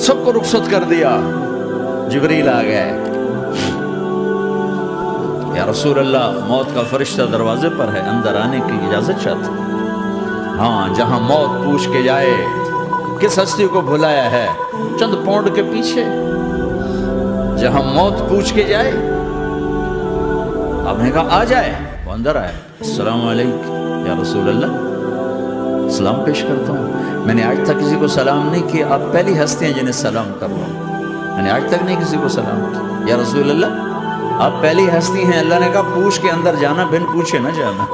سب کو رخصت کر دیا. جبریل آ گئے. یا رسول اللہ موت کا فرشتہ دروازے پر ہے, اندر آنے کی اجازت چاہتا. ہاں, جہاں موت پوچھ کے جائے کس ہستی کو بھلایا ہے, چند پونڈ کے پیچھے جہاں موت پوچھ کے جائے. آپ نے کہا آ جائے, وہ اندر آئے. السلام علیکم یا رسول اللہ, سلام پیش کرتا ہوں. میں نے آج تک کسی کو سلام نہیں کیا, آپ پہلی ہستی ہیں جنہیں سلام کر رہا ہوں. میں نے آج تک نہیں کسی کو سلام کیا. یا رسول اللہ آپ پہلی ہستی ہیں. اللہ نے کہا پوچھ کے اندر جانا, بن پوچھے نہ جانا.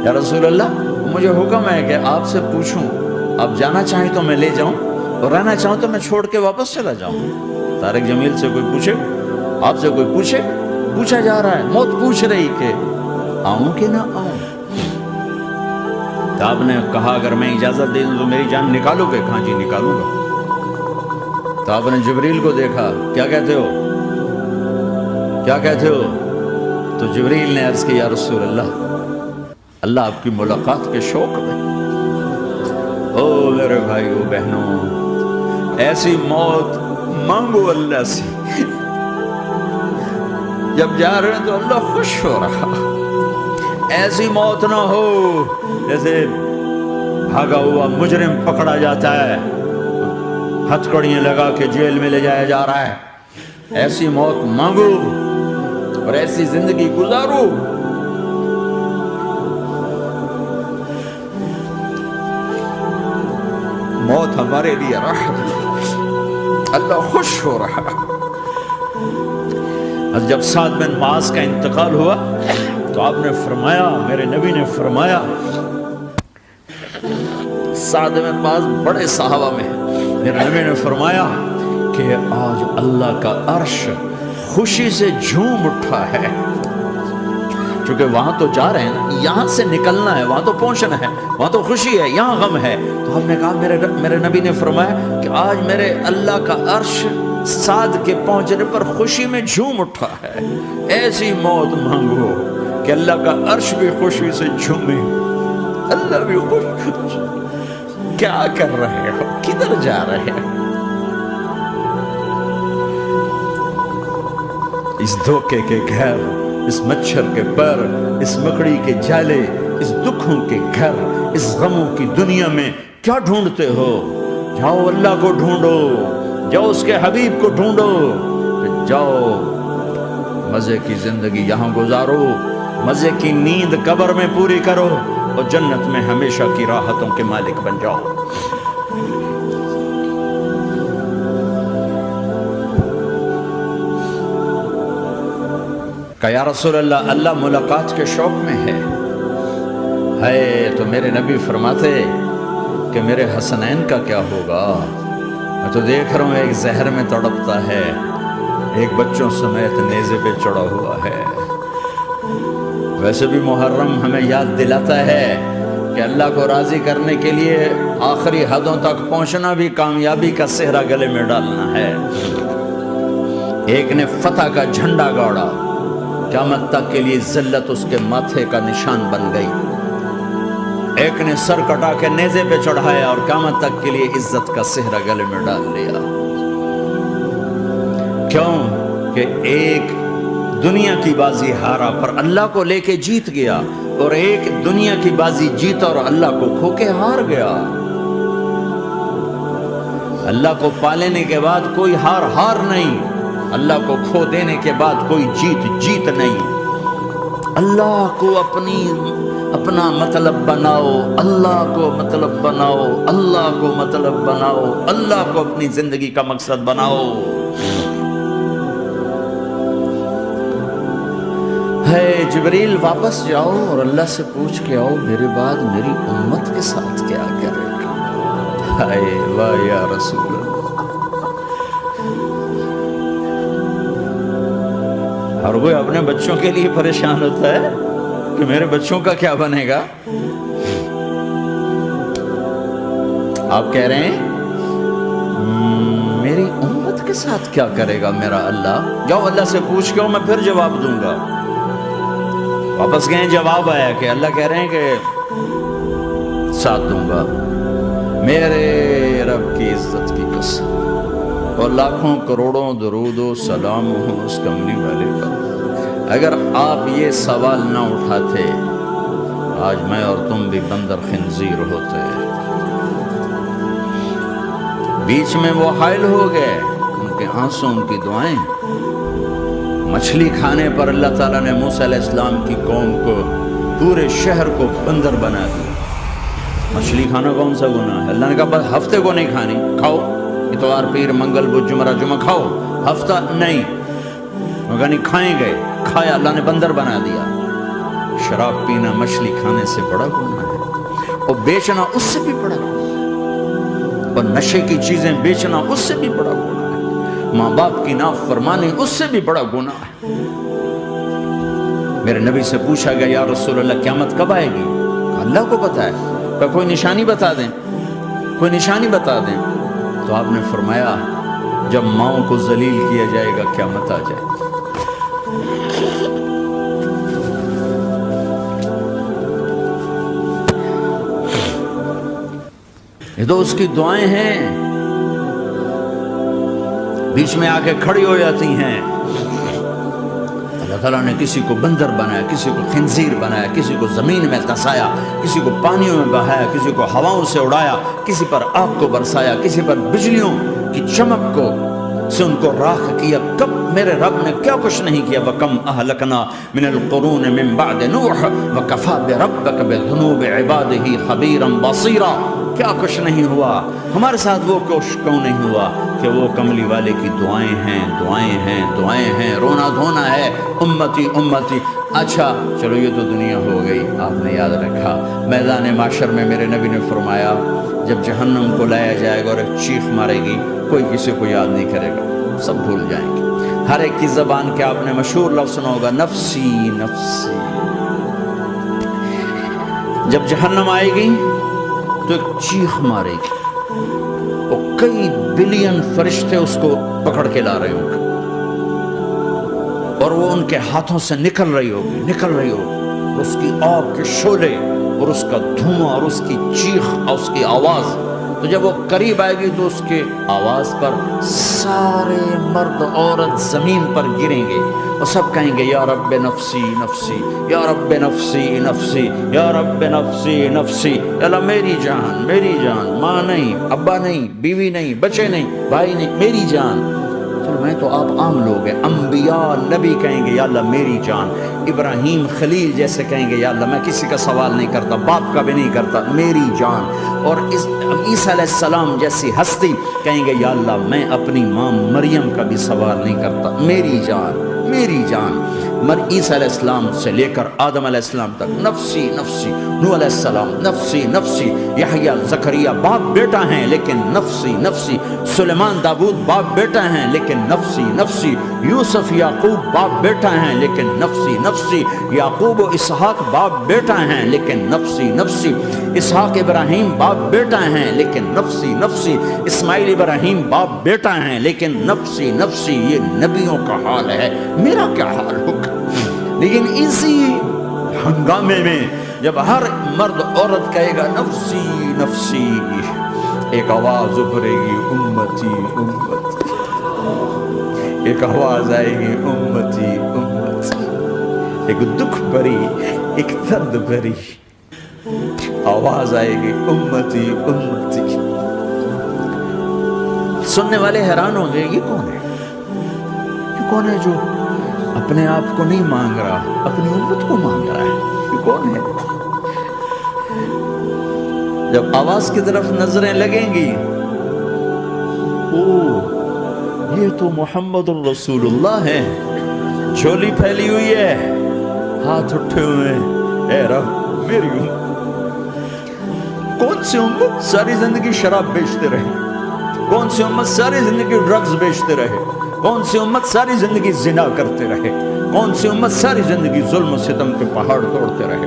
یا رسول اللہ مجھے حکم ہے کہ آپ سے پوچھوں, آپ جانا چاہیں تو میں لے جاؤں, اور رہنا چاہوں تو میں چھوڑ کے واپس چلا جاؤں. طارق جمیل سے کوئی پوچھے, آپ سے کوئی پوچھے, پوچھا جا رہا ہے, موت پوچھ رہی کہ آؤں کہ نہ آؤں. تو آپ نے کہا اگر میں اجازت دے دوں تو میری جان نکالو گے؟ کہاں جی نکالوں گا. تو آپ نے جبریل کو دیکھا, کیا کہتے ہو, کیا کہتے ہو؟ تو جبریل نے عرض کی یا رسول اللہ اللہ آپ کی ملاقات کے شوق میں. او میرے بھائیو بہنوں, ایسی موت مانگو اللہ سے. جب جا رہے ہیں تو اللہ خوش ہو رہا. ایسی موت نہ ہو جیسے بھاگا ہوا مجرم پکڑا جاتا ہے, ہتھکڑیاں لگا کے جیل میں لے جایا جا رہا ہے. ایسی موت مانگو اور ایسی زندگی گزارو. موت ہمارے لیے راحت, اللہ خوش ہو رہا. جب سعد بن معاذ کا انتقال ہوا تو آپ نے فرمایا, میرے نبی نے فرمایا, سعد بن معاذ بڑے صحابہ میں ہیں, میرے نبی نے فرمایا کہ آج اللہ کا عرش خوشی سے جھوم اٹھا ہے. چونکہ وہاں تو جا رہے ہیں نا, یہاں سے نکلنا ہے, وہاں تو پہنچنا ہے, وہاں تو خوشی ہے, یہاں غم ہے. تو ہم نے کہا میرے نبی نے فرمایا کہ آج میرے اللہ کا عرش سعد کے پہنچنے پر خوشی میں جھوم اٹھا ہے. ایسی موت مانگو کہ اللہ کا عرش بھی خوشی سے جھومے, اللہ بھی خوش. کیا کر رہے ہو, کدھر جا رہے ہیں؟ اس دھوکے کے گھر, اس مچھر کے پر, اس مکڑی کے جالے, اس دکھوں کے گھر, اس غموں کی دنیا میں کیا ڈھونڈتے ہو؟ جاؤ اللہ کو ڈھونڈو, جاؤ اس کے حبیب کو ڈھونڈو, جاؤ مزے کی زندگی یہاں گزارو, مزے کی نیند قبر میں پوری کرو, اور جنت میں ہمیشہ کی راحتوں کے مالک بن جاؤ. کہ یا رسول اللہ اللہ ملاقات کے شوق میں ہے. تو میرے نبی فرماتے کہ میرے حسنین کا کیا ہوگا؟ میں تو دیکھ رہا ہوں ایک زہر میں تڑپتا ہے, ایک بچوں سمیت نیزے پہ چڑھا ہوا ہے. ویسے بھی محرم ہمیں یاد دلاتا ہے کہ اللہ کو راضی کرنے کے لیے آخری حدوں تک پہنچنا بھی کامیابی کا صحرا گلے میں ڈالنا ہے. ایک نے فتح کا جھنڈا گاڑا, قیامت تک کے لیے ذلت اس کے ماتھے کا نشان بن گئی. ایک نے سر کٹا کے نیزے پہ چڑھایا اور قیامت تک کے لیے عزت کا صحرا گلے میں ڈال لیا. کیوں کہ ایک دنیا کی بازی ہارا پر اللہ کو لے کے جیت گیا, اور ایک دنیا کی بازی جیتا اور اللہ کو کھو کے ہار گیا. اللہ کو پا لینے کے بعد کوئی ہار نہیں, اللہ کو کھو دینے کے بعد کوئی جیت نہیں. اللہ کو اپنا مطلب بناؤ, اللہ کو مطلب بناؤ, اللہ کو مطلب بناؤ, اللہ کو اپنی زندگی کا مقصد بناؤ. ہے جبریل واپس جاؤ اور اللہ سے پوچھ کے آؤ میرے بعد میری امت کے ساتھ کیا کرے گا. ہائے واہ یا رسول اللہ. اور وہ اپنے بچوں کے لیے پریشان ہوتا ہے کہ میرے بچوں کا کیا بنے گا. آپ کہہ رہے ہیں میری امت کے ساتھ کیا کرے گا میرا اللہ. جاؤ اللہ سے پوچھ کے میں پھر جواب دوں گا. واپس گئے, جواب آیا کہ اللہ کہہ رہے ہیں کہ ساتھ دوں گا. میرے رب کی عزت کی قسم اور لاکھوں کروڑوں درود و سلام ہوں اس کملی والے پر۔ اگر آپ یہ سوال نہ اٹھاتے آج میں اور تم بھی بندر خنزیر ہوتے۔ بیچ میں وہ حائل ہو گئے، ان کے آنسوں ان کی دعائیں۔ مچھلی کھانے پر اللہ تعالیٰ نے موسیٰ علیہ السلام کی قوم کو، پورے شہر کو بندر بنا دیا۔ مچھلی کھانا کون سا گناہ ہے؟ اللہ نے کہا بس ہفتے کو نہیں کھانی، کھاؤ اتوار پیر منگل بدھ جمعہ جمعہ کھاؤ، ہفتہ نہیں۔ مگر نہیں کھائیں گے، کھایا، اللہ نے بندر بنا دیا۔ شراب پینا مچھلی کھانے سے بڑا گناہ ہے، اور بیچنا اس سے بھی بڑا گناہ ہے، اور نشے کی چیزیں بیچنا اس سے بھی بڑا گناہ ہے، ماں باپ کی نافرمانی اس سے بھی بڑا گناہ ہے۔ میرے نبی سے پوچھا گیا یا رسول اللہ قیامت کب آئے گی؟ اللہ کو پتہ ہے، کہ کوئی نشانی بتا دیں، کوئی نشانی بتا دیں۔ تو آپ نے فرمایا جب ماؤں کو ذلیل کیا جائے گا قیامت آ جائے گی۔ یہ تو اس کی دعائیں ہیں، بیچ میں آ کے کھڑی ہو جاتی ہیں۔ اللہ تعالیٰ نے کسی کو بندر بنایا، کسی کو خنزیر بنایا، کسی کو زمین میں دھسایا، کسی کو پانیوں میں بہایا، کسی کو ہواؤں سے اڑایا، کسی پر آگ کو برسایا، کسی پر بجلیوں کی چمک کو سے ان کو راکھ کیا۔ کب میرے رب نے کیا کچھ نہیں کیا۔ وَكَمْ أَهْلَكْنَا مِنَ الْقُرُونِ مِنْ بَعْدِ نُوحٍ وَكَفَى بِرَبِّكَ بِذُنُوبِ عِبَادِهِ خَبِيرًا بَصِيرًا۔ کیا کچھ نہیں ہوا ہمارے ساتھ، وہ کچھ کیوں نہیں ہوا کہ وہ کملی والے کی دعائیں ہیں، دعائیں ہیں، دعائیں ہیں، رونا دھونا ہے، امتی امتی۔ اچھا چلو یہ تو دنیا ہو گئی، آپ نے یاد رکھا میدان معاشر میں میرے نبی نے فرمایا جب جہنم کو لایا جائے گا اور ایک چیخ مارے گی، کوئی کسی کو یاد نہیں کرے گا، سب بھول جائیں گے۔ ہر ایک کی زبان کے آپ نے مشہور لفظ سنا ہوگا نفسی نفسی۔ جب جہنم آئے گی تو ایک چیخ مارے گی، اور کئی بلین فرشتے اس کو پکڑ کے لا رہے ہوں گے، اور وہ ان کے ہاتھوں سے نکل رہی ہوگی، اور اس کی آگ کے شعلے اور اس کا دھواں اور اس کی چیخ اور اس کی آواز۔ تو جب وہ قریب آئے گی تو اس کے آواز پر سارے مرد عورت زمین پر گریں گے اور سب کہیں گے یا رب نفسی نفسی، یا رب نفسی نفسی، یا رب نفسی نفسی۔ اللہ میری جان، میری جان، ماں نہیں، ابا نہیں، بیوی نہیں، بچے نہیں، بھائی نہیں، میری جان۔ چلو میں تو آپ عام لوگ ہیں، انبیاء نبی کہیں گے یا اللہ میری جان، ابراہیم خلیل جیسے کہیں گے یا اللہ میں کسی کا سوال نہیں کرتا، باپ کا بھی نہیں کرتا، میری جان۔ اور عیسیٰ علیہ السلام جیسی ہستی کہیں گے یا اللہ میں اپنی ماں مریم کا بھی سوال نہیں کرتا، میری جان، میری جان۔ عیسیٰ علیہ السلام سے لے کر آدم علیہ السلام تک نفسی نفسی، نوح علیہ السلام نفسی نفسی، یحییٰ زکریا باپ بیٹا ہیں لیکن نفسی نفسی، سلیمان داؤد باپ بیٹا ہیں لیکن نفسی نفسی، یوسف یعقوب باپ بیٹا ہیں لیکن نفسی نفسی، یعقوب و اسحاق باپ بیٹا ہیں لیکن نفسی نفسی، اسحاق ابراہیم باپ بیٹا ہیں لیکن نفسی نفسی، اسماعیل ابراہیم باپ بیٹا ہیں لیکن نفسی نفسی۔ یہ نبیوں کا حال ہے، میرا کیا حال ہوگا؟ لیکن اسی ہنگامے میں جب ہر مرد عورت کہے گا نفسی نفسی، ایک آواز ابھرے گی امتی امتی، ایک آواز آئے گی امتی امتی، ایک دکھ بھری، ایک درد بھری آواز آئے گی امتی امتی۔ سننے والے حیران ہوں گے یہ کون ہے، یہ کون ہے جو اپنے آپ کو نہیں مانگ رہا، اپنی امت کو مانگ رہا ہے، یہ کون ہے؟ جب آواز کی طرف نظریں لگیں گی، یہ تو محمد الرسول اللہ ہے، جھولی پھیلی ہوئی ہے، ہاتھ اٹھے ہوئے ہیں، اے رب میری امت۔ کون سی امت ساری زندگی شراب بیچتے رہے، کون سی امت ساری زندگی ڈرگز بیچتے رہے، کون سی امت ساری زندگی زنا کرتے رہے، کون سی امت ساری زندگی ظلم و ستم کے پہاڑ توڑتے رہے،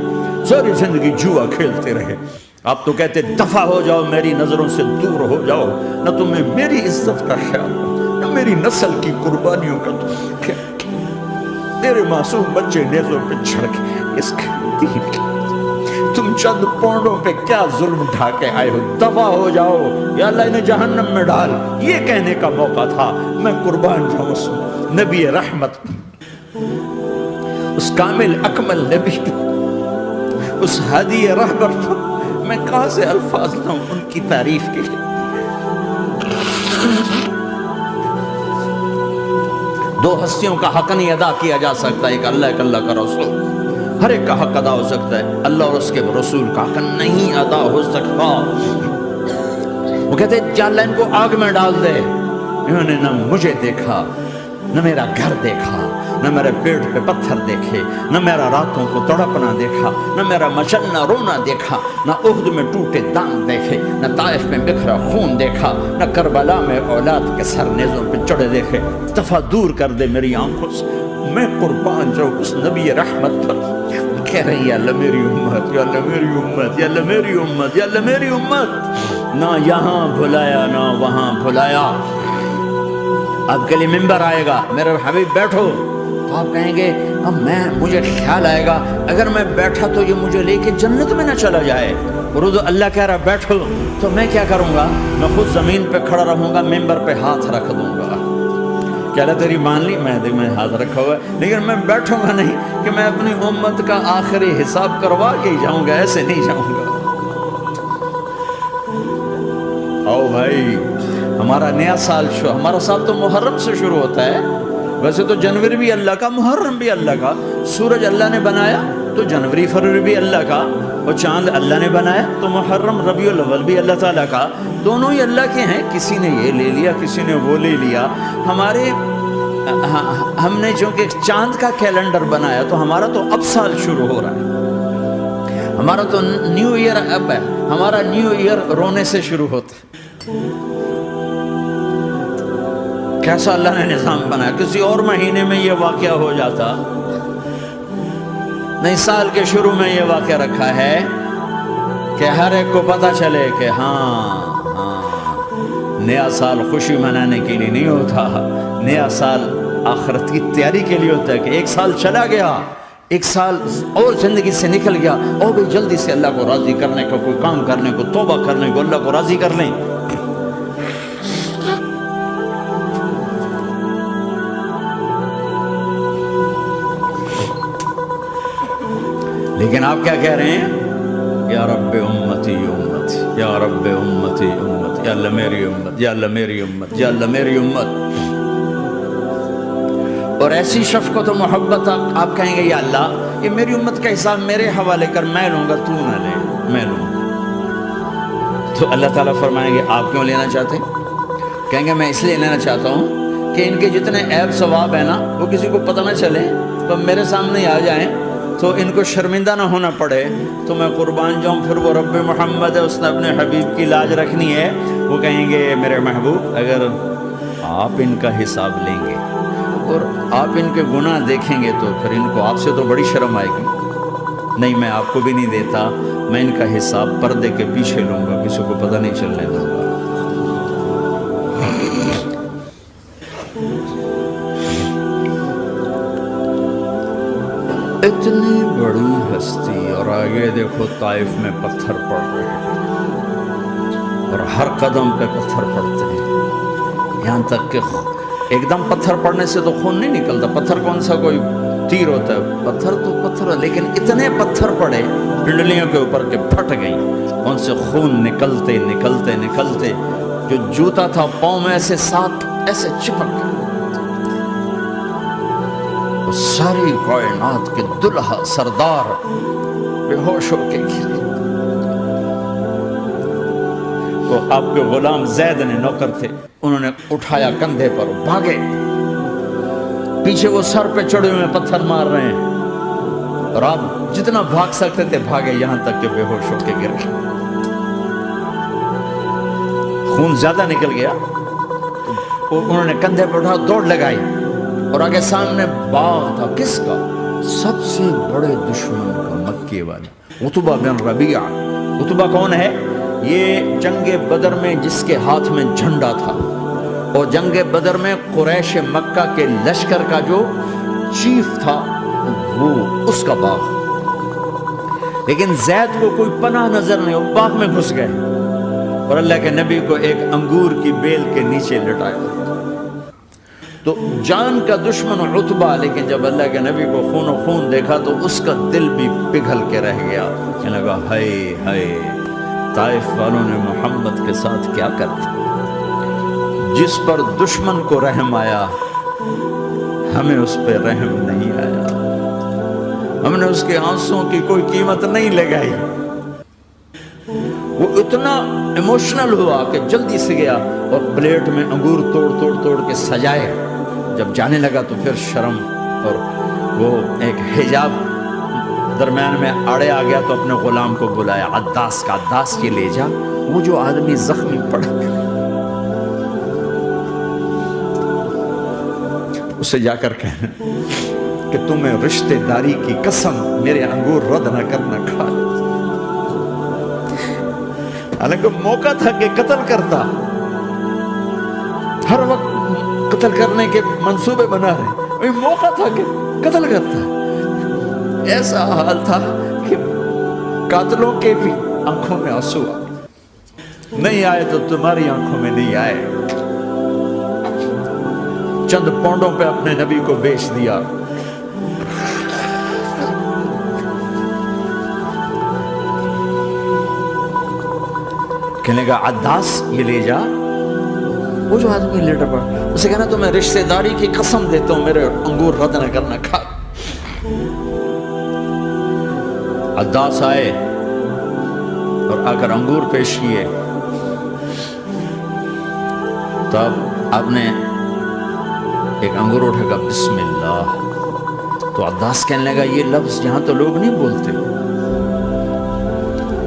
ساری زندگی جوا کھیلتے رہے۔ آپ تو کہتے دفع ہو جاؤ، میری نظروں سے دور ہو جاؤ، نہ تمہیں میری عزت کا خیال ہو، نہ میری نسل کی قربانیوں کا تمہیں خیال، تیرے معصوم بچے نیزوں پہ چڑھ کے اس دین کی تم چند پونڈوں پہ کیا ظلم ڈھا کے آئے ہو، دفع ہو جاؤ یا اللہ انہیں جہنم میں ڈال، یہ کہنے کا موقع تھا۔ میں قربان جاؤں اس نبی رحمت، اس کامل اکمل نبی، اس ہادی رہبر، میں کہاں سے الفاظ لاؤں ان کی تعریف کے لیے۔ دو ہستیوں کا حق نہیں ادا کیا جا سکتا، ایک اللہ، ایک اللہ کا رسول۔ ہر ایک کا حق ادا ہو سکتا ہے، اللہ اور اس کے رسول کا حق نہیں ادا ہو سکتا۔ وہ کہتے ہیں اللہ ان کو آگ میں ڈال دے۔ انہوں نے نہ مجھے دیکھا، نہ میرا گھر دیکھا، نہ میرے پیٹ پہ پتھر دیکھے، نہ میرا راتوں کو تڑپنا دیکھا، نہ میرا مچلنا رونا دیکھا، نہ احد میں ٹوٹے دانت دیکھے، نہ طائف میں بکھرا خون دیکھا، نہ کربلا میں اولاد کے سر نیزوں پہ چڑھے دیکھے۔ دفعہ دور کر دے میری آنکھوں سے، میں قربان جاؤں اس نبی رحمت پر۔ کہہ رہے ہیں یا اللہ میری امت، یا اللہ میری امت، یا اللہ میری امت، یا اللہ میری امت۔ نہ یہاں بھلایا نہ وہاں بھلایا۔ آپ کے لیے ممبر آئے گا، میرے حبیب بیٹھو، تو آپ کہیں گے اب مجھے خیال آئے گا اگر میں بیٹھا تو یہ مجھے لے کے جنت میں نہ چلا جائے، اور اللہ کہہ رہا بیٹھو، تو میں کیا کروں گا؟ میں خود زمین پہ کھڑا رہوں گا، ممبر پہ ہاتھ رکھ دوں گا۔ کہہ رہا تیری مان لی، میں ہاتھ رکھا ہوا ہے، لیکن میں بیٹھوں گا نہیں کہ میں اپنی امت کا آخری حساب کروا کے ہی جاؤں گا، ایسے نہیں جاؤں گا۔ آؤ بھائی، ہمارا نیا سال ہمارا سال تو محرم سے شروع ہوتا ہے۔ ویسے تو جنوری بھی اللہ کا، محرم بھی اللہ کا، سورج اللہ نے بنایا تو جنوری فروری بھی اللہ کا، اور چاند اللہ نے بنایا تو محرم ربیع الاول بھی اللہ تعالیٰ کا، دونوں ہی اللہ کے ہیں۔ کسی نے یہ لے لیا، کسی نے وہ لے لیا۔ ہم نے چونکہ چاند کا کیلنڈر بنایا تو ہمارا تو اب سال شروع ہو رہا ہے، ہمارا تو نیو ایئر اب ہے، ہمارا نیو ایئر رونے سے شروع ہوتا ہے۔ کیسا اللہ نے نظام بنایا، کسی اور مہینے میں یہ واقعہ ہو جاتا نہیں، سال کے شروع میں یہ واقعہ رکھا ہے کہ ہر ایک کو پتہ چلے کہ ہاں نیا سال خوشی منانے کے لیے نہیں ہوتا، نیا سال آخرت کی تیاری کے لیے ہوتا ہے کہ ایک سال چلا گیا، ایک سال اور زندگی سے نکل گیا، اور بھی جلدی سے اللہ کو راضی کرنے کو، کوئی کام کرنے کو، توبہ کرنے کو، اللہ کو راضی کر لیں۔ لیکن آپ کیا کہہ رہے ہیں؟ یا رب امتی امتی، یا رب امتی امت، یا اللہ میری امت، یا اللہ میری امت، یا اللہ میری امت۔ اور ایسی شفقت و محبت آپ کہیں گے یا اللہ یہ میری امت کا حساب میرے حوالے کر، میں لوں گا، تو نہ لے، میں لوں گا۔ تو اللہ تعالیٰ فرمائیں گے آپ کیوں لینا چاہتے ہیں؟ کہیں گے میں اس لیے لینا چاہتا ہوں کہ ان کے جتنے عیب ثواب ہیں نا وہ کسی کو پتہ نہ چلے، تو میرے سامنے آ جائیں تو ان کو شرمندہ نہ ہونا پڑے، تو میں قربان جاؤں۔ پھر وہ رب محمد ہے، اس نے اپنے حبیب کی لاج رکھنی ہے، وہ کہیں گے میرے محبوب اگر آپ ان کا حساب لیں گے اور آپ ان کے گناہ دیکھیں گے تو پھر ان کو آپ سے تو بڑی شرم آئے گی، نہیں میں آپ کو بھی نہیں دیتا، میں ان کا حساب پردے کے پیچھے لوں گا، کسی کو پتہ نہیں چلنے دوں گا۔ اتنی بڑی ہستی، اور آگے دیکھو طائف میں پتھر پڑ رہے ہیں، اور ہر قدم پہ پتھر پڑتے ہیں، یہاں تک کہ ایک دم پتھر پڑنے سے تو خون نہیں نکلتا، پتھر کون سا کوئی تیر ہوتا ہے، پتھر تو پتھر، لیکن اتنے پتھر پڑے پنڈلیوں کے اوپر کہ پھٹ گئیں، ان سے خون نکلتے نکلتے نکلتے جو جوتا تھا پاؤں میں ایسے ساتھ ایسے چپک گئے۔ ساری کائنات کے دلہا سردار بے ہوش ہو کے گرے۔ تو آپ کے غلام زید نے نوکر تھے، انہوں نے اٹھایا کندھے پر، بھاگے، پیچھے وہ سر پہ چڑھے ہوئے پتھر مار رہے ہیں، اور آپ جتنا بھاگ سکتے تھے بھاگے، یہاں تک کہ بے ہوش ہو کے گر گئے، خون زیادہ نکل گیا۔ تو انہوں نے کندھے پہ اٹھا دوڑ لگائی، اور آگے سامنے باغ تھا، کس کا؟ سب سے بڑے دشمن کا، مکے والے عتبہ بن ربیعہ۔ عتبہ کون ہے؟ یہ جنگ بدر میں جس کے ہاتھ میں جھنڈا تھا، اور جنگ بدر میں قریش مکہ کے لشکر کا جو چیف تھا وہ اس کا باغ۔ لیکن زید کو کوئی پناہ نظر نہیں، وہ باغ میں گھس گئے اور اللہ کے نبی کو ایک انگور کی بیل کے نیچے لٹایا۔ تو جان کا دشمن عتبہ، لیکن جب اللہ کے نبی کو خون و خون دیکھا تو اس کا دل بھی پگھل کے رہ گیا، کہنے لگا ہائے ہائے طائف والوں نے محمد کے ساتھ کیا کرتا۔ جس پر دشمن کو رحم آیا ہمیں اس پہ رحم نہیں آیا، ہم نے اس کے آنسوں کی کوئی قیمت نہیں لگائی۔ وہ اتنا ایموشنل ہوا کہ جلدی سے گیا اور پلیٹ میں انگور توڑ کے سجائے۔ جب جانے لگا تو پھر شرم اور وہ ایک حجاب درمیان میں آڑے آ گیا تو اپنے غلام کو بلایا، عداس کا، عداس یہ لے جا وہ جو آدمی زخمی پڑ گیا، اسے جا کر کہنا کہ تمہیں رشتہ داری کی قسم میرے انگور رد نہ کرنا کھا۔ حالانکہ موقع تھا کہ قتل کرتا، ہر وقت قتل کرنے کے منصوبے بنا رہے، موقع تھا کہ قتل کرتا۔ ایسا حال تھا کہ قاتلوں کے بھی آنکھوں میں آنسو آئے، نہیں آئے تو تمہاری آنکھوں میں نہیں آئے۔ چند پونڈوں پہ اپنے نبی کو بیچ دیا۔ کہنے کا عداس یہ لے جا، وہ جو آدمی لیٹر پڑا، اسے کہنا تو میں رشتہ داری کی قسم دیتا ہوں میرے انگور رد نہ کرنا کھا۔ عداس آئے اور آ کر انگور پیش کیے، تو اب آپ نے ایک انگور اٹھا کر بسم اللہ، تو عداس کہنے لگا یہ لفظ یہاں تو لوگ نہیں بولتے۔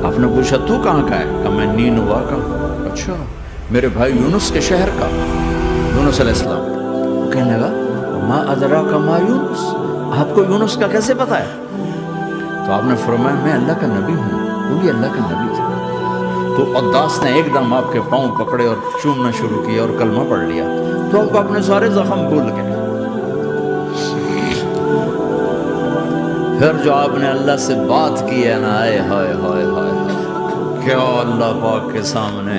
آپ نے پوچھا تو کہاں کا ہے؟ کہا میں نینوا کا۔ اچھا میرے بھائی یونس کے شہر کا، یونس علیہ السلام۔ کہنے لگا ما ادراک ما یونس، آپ کو یونس کا کیسے پتا ہے؟ تو آپ نے فرمایا میں اللہ کا نبی ہوں، وہ بھی اللہ کا نبی تھا۔ تو عداس نے ایک دم آپ کے پاؤں پکڑے اور چومنا شروع کیا اور کلمہ پڑھ لیا، تو آپ اپنے سارے زخم بھول گئے۔ پھر جو آپ نے اللہ سے بات کی ہے نا، آئے ہائے ہائے ہائے کیا اللہ پاک کے سامنے،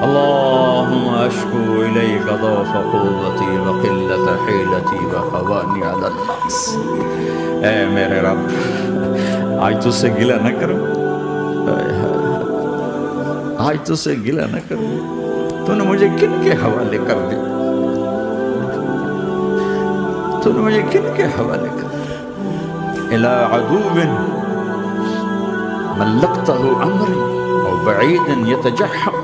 اللہم اشکو الیک ضعف قوتی وقلت حیلتی وحوانی علی الناس۔ اے میرے رب آج تجھ سے گلہ نہ کروں، آج تجھ سے گلہ نہ کروں، تو نے مجھے کن کے حوالے کر دیا، تو نے مجھے کن کے حوالے کر دیا؟ الى عدو ملکتہ امری او بعید یتجحم،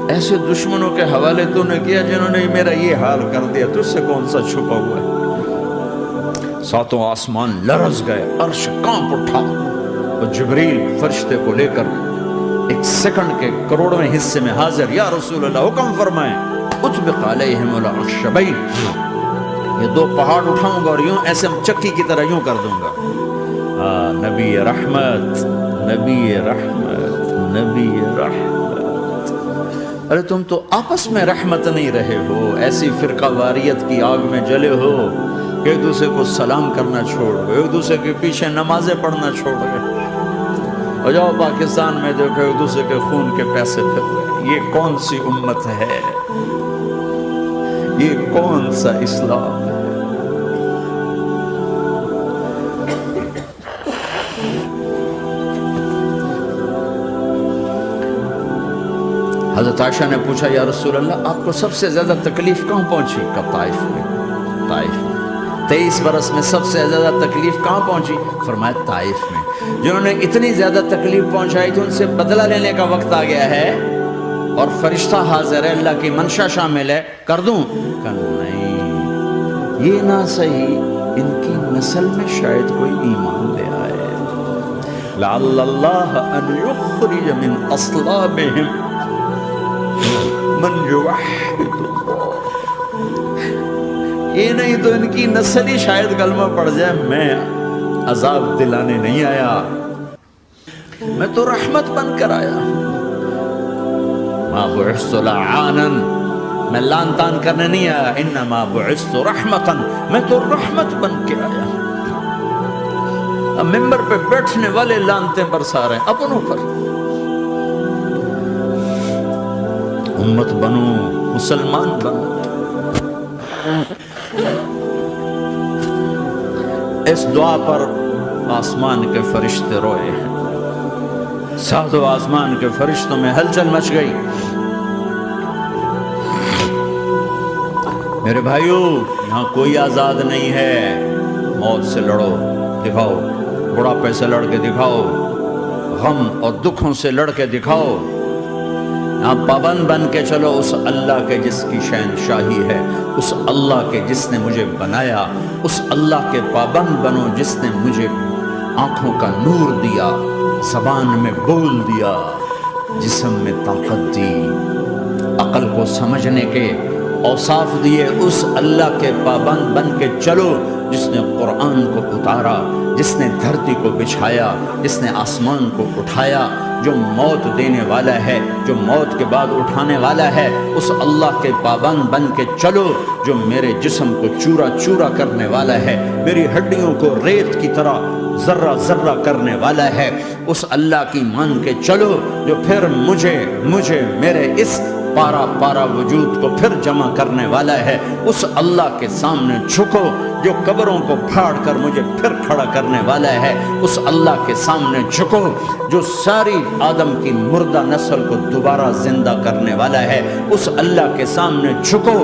ایسے دشمنوں کے حوالے تو نے کیا جنہوں نے میرا یہ حال کر دیا، تجھ سے کون سا چھپا ہوا ہے؟ ساتوں آسمان لرز گئے، عرش کانپ اٹھا، اور جبریل فرشتے کو لے کر ایک سیکنڈ کے کروڑویں حصے میں حاضر، یا رسول اللہ حکم فرمائیں اطبق علیہم العشبین، یہ دو پہاڑ اٹھاؤں گا اور یوں ایسے چکی کی طرح یوں کر دوں گا۔ نبی رحمت، نبی رحمت، نبی رحمت۔ ارے تم تو آپس میں رحمت نہیں رہے ہو، ایسی فرقہ واریت کی آگ میں جلے ہو کہ ایک دوسرے کو سلام کرنا چھوڑ گئے، ایک دوسرے کے پیچھے نمازیں پڑھنا چھوڑ گئے، اور جاؤ پاکستان میں دیکھو ایک دوسرے کے خون کے پیسے پھر رہے۔ یہ کون سی امت ہے؟ یہ کون سا اسلام ہے؟ حضرت عائشہ نے پوچھا یا رسول اللہ آپ کو سب سے زیادہ تکلیف کہاں پہنچی؟ کہا طائف میں، طائف میں۔ 23 برس میں سب سے زیادہ تکلیف کہاں پہنچی؟ فرمایا طائف میں۔ جنہوں نے اتنی زیادہ تکلیف پہنچائی تھی ان سے بدلہ لینے کا وقت آ گیا ہے، اور فرشتہ حاضر ہے، اللہ کی منشا شامل ہے، کر دوں؟ کہ نہیں، یہ نہ صحیح، ان کی نسل میں شاید کوئی ایمان لے آئے، لعل اللہ ان یخرج من اصلابہم من یوحد اللہ، یہ نہیں تو ان کی نسل ہی شاید کلمہ پڑ جائے، میں عذاب دلانے نہیں آیا، میں تو رحمت بن کر آیا، ما بعثت لعانا، میں لان تان کرنے نہیں آیا، انما بعثت رحمتا، میں تو رحمت بن کے آیا۔ اب ممبر پہ بیٹھنے والے لانتیں برسا رہے ہیں اپنوں پر. امت بنو، مسلمان بنو. اس دعا پر آسمان کے فرشتے روئے ہیں. ساتوں آسمان کے فرشتوں میں ہلچل مچ گئی. میرے بھائیوں، یہاں کوئی آزاد نہیں ہے. موت سے لڑو، دکھاؤ. بڑھاپے سے لڑ کے دکھاؤ. غم اور دکھوں سے لڑ کے دکھاؤ. یہاں پابند بن کے چلو اس اللہ کے جس کی شہنشاہی ہے، اس اللہ کے جس نے مجھے بنایا. اس اللہ کے پابند بنو جس نے مجھے آنکھوں کا نور دیا، زبان میں بول دیا، جسم میں طاقت دی، عقل کو سمجھنے کے اوصاف دیے. اس اللہ کے پابند بن کے چلو جس نے قرآن کو اتارا، جس نے دھرتی کو بچھایا، جس نے آسمان کو اٹھایا، جو موت دینے والا ہے، جو موت کے بعد اٹھانے والا ہے. اس اللہ کے پابند بن کے چلو جو میرے جسم کو چورا چورا کرنے والا ہے، میری ہڈیوں کو ریت کی طرح ذرہ ذرہ کرنے والا ہے. اس اللہ کی مان کے چلو جو پھر مجھے میرے اس پارا پارا وجود کو پھر جمع کرنے والا ہے. اس اللہ کے سامنے جھکو جو قبروں کو پھاڑ کر مجھے پھر کھڑا کرنے والا ہے. اس اللہ کے سامنے جھکو جو ساری آدم کی مردہ نسل کو دوبارہ زندہ کرنے والا ہے. اس اللہ کے سامنے جھکو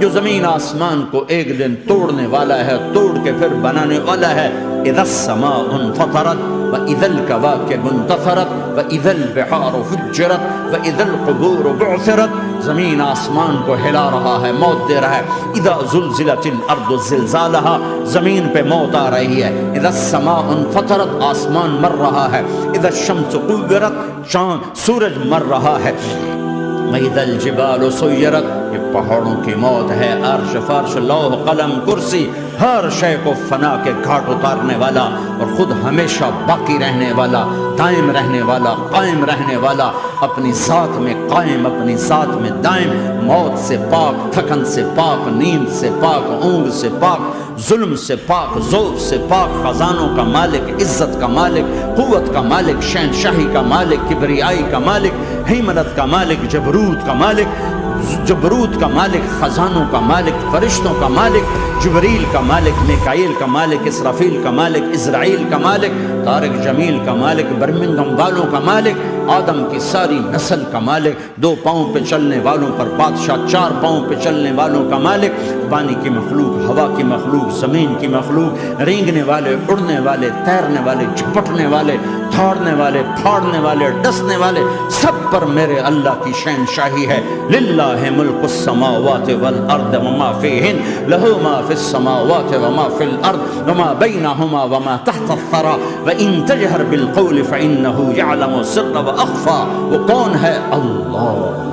جو زمین آسمان کو ایک دن توڑنے والا ہے، توڑ کے پھر بنانے والا ہے. اذا السماء انفطرت وَإِذَا الْكَوَاكِبُ انتَثَرَتْ وَإِذَا الْبِحَارُ فُجِّرَتْ وَإِذَا الْقُبُورُ بُعْثِرَتْ. زمین آسمان کو ہلا رہا ہے، موت دے رہا ہے. اذا زلزلت الارض زلزالها، زمین پہ موت آ رہی ہے. اذا السماء انفطرت، آسمان مر رہا ہے. اذا الشمس كُوِّرَتْ، چاند سورج مر رہا ہے. وَإِذَا الْجِبَالُ سُيِّرَتْ، یہ پہاڑوں کی موت ہے. عرش فرش لوح قلم کرسی ہر شے کو فنا کے گھاٹ اتارنے والا اور خود ہمیشہ باقی رہنے والا، دائم رہنے والا، قائم رہنے والا، اپنی ذات میں قائم، اپنی ذات میں دائم. موت سے پاک، تھکن سے پاک، نیند سے پاک، اونگ سے پاک، ظلم سے پاک، ذوق سے پاک، خزانوں کا مالک، عزت کا مالک، قوت کا مالک، شہنشاہی کا مالک، کبریائی کا مالک، ہیمنت کا مالک، جبروت کا مالک، خزانوں کا مالک، فرشتوں کا مالک، جبریل کا مالک، میکائیل کا مالک، اسرافیل کا مالک، اسرائیل کا مالک، طارق جمیل کا مالک، برمنگھم والوں کا مالک، آدم کی ساری نسل کا مالک، 2 پاؤں پہ چلنے والوں پر بادشاہ، 4 پاؤں پہ چلنے والوں کا مالک، پانی کی مخلوق، ہوا کی مخلوق، زمین کی مخلوق، رینگنے والے، اڑنے والے، تیرنے والے، جھپٹنے والے، دھاڑنے والے، پھاڑنے والے، ڈسنے والے، سب پر میرے اللہ کی شہنشاہی ہے. للہ ملک السماوات والارض وما فیہن، لہ ما فی السماوات وما فی الارض وما بینہما وما تحت الثری وان تجہر بالقول فانہ یعلم السر واخفی. وہ کون ہے؟ اللہ.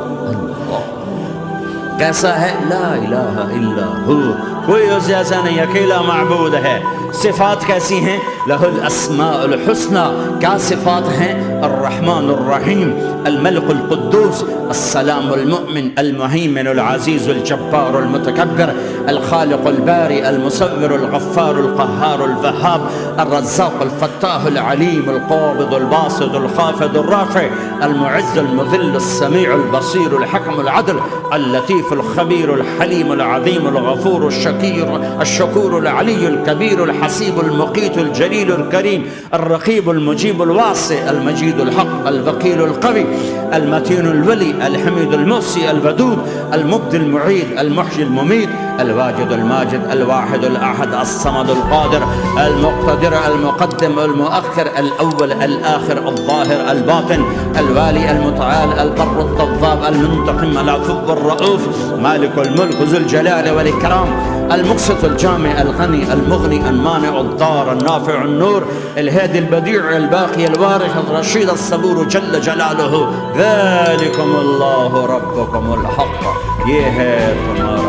کیسا ہے؟ لا الہ الا ہو، کوئی اس جیسا نہیں، اکیلا معبود ہے. صفات کیسی ہیں؟ لہ الاسماء الحسنى. کیا صفات ہیں؟ الرحمن الرحیم، الملک القدوس، السلام المؤمن، المہیمن العزیز الجبار المتکبر، الخالق الباری المصور الغفار القہار الوہاب، الرزاق الفتاح العلیم القابض الباسط الخافض الرافع، المعز المذل السمیع البصیر الحکم العدل، اللطیف الخبیر الحلیم العظیم الغفور الشکور العلی الکبیر الحسیب المقیت الجلیل الکریم، الرقیب المجیب الواسع، المجید الحق، الوکیل القوی، المتین الولی، الحمید المحصی، الودود، المبدی المعید، المحیی الممیت، الواجد الماجد، الواحد الأحد، الصمد القادر، المقتدر، المقدم، المؤخر، الأول، الآخر، الظاهر، الباطن، الوالي، المتعال، البر التواب، المنتقم، العفو الرؤوف، مالك الملك ذو الجلال والإكرام، المقسط الجامع الغني المغني المانع الضار النافع النور، الهادي البديع الباقي الوارث الرشيد الصبور جل جلاله. ذلكم الله ربكم الحق، یہ ہے تمہارا